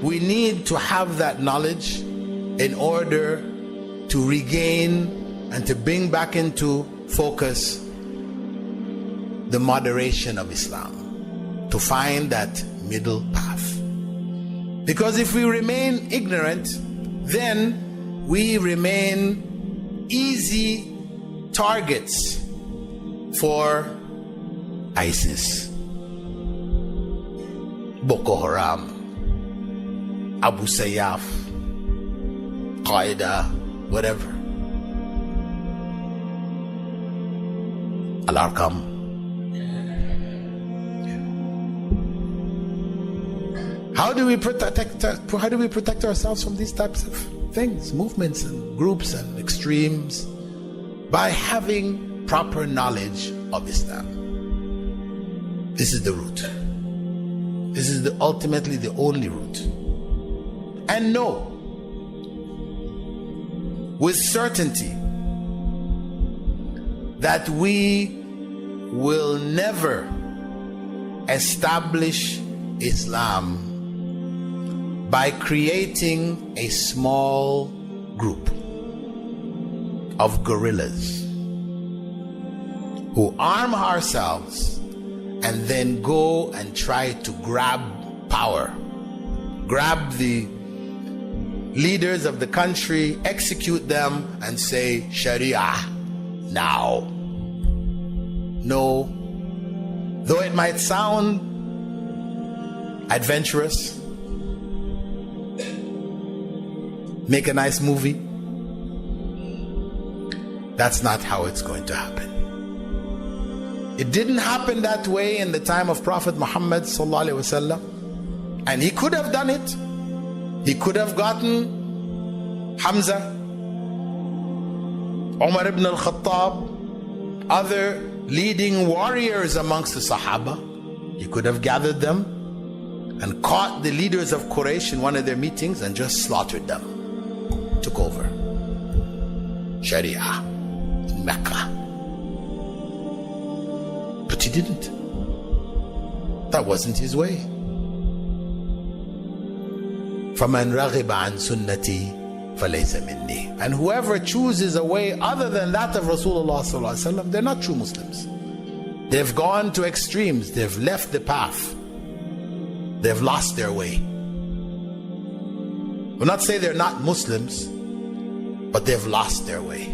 we need to have that knowledge in order to regain and to bring back into focus the moderation of Islam, to find that middle path. Because if we remain ignorant, then we remain easy targets for ISIS, Boko Haram, Abu Sayyaf, Qaeda, whatever, Al-Arqam. How do we protect ourselves from these types of things, movements and groups and extremes? By having proper knowledge of Islam. This is the route. This is ultimately the only route. And know with certainty that we will never establish Islam by creating a small group of guerrillas who arm ourselves and then go and try to grab power, grab the leaders of the country, execute them, and say Sharia now. No, though it might sound adventurous, make a nice movie, that's not how it's going to happen. It didn't happen that way in the time of Prophet Muhammad sallallahu alaihi wasallam, and he could have done it. He could have gotten Hamza, Umar ibn al-Khattab, other leading warriors amongst the Sahaba. He could have gathered them and caught the leaders of Quraysh in one of their meetings and just slaughtered them. Took over Sharia in Mecca. But he didn't. That wasn't his way. فَمَنْ رَغِبَ عَنْ سُنَّتِي فَلَيْسَ مِنِّي. And whoever chooses a way other than that of Rasulullah sallallahu alaihi wasallam, they're not true Muslims. They've gone to extremes. They've left the path. They've lost their way. We'll not say they're not Muslims, but they've lost their way.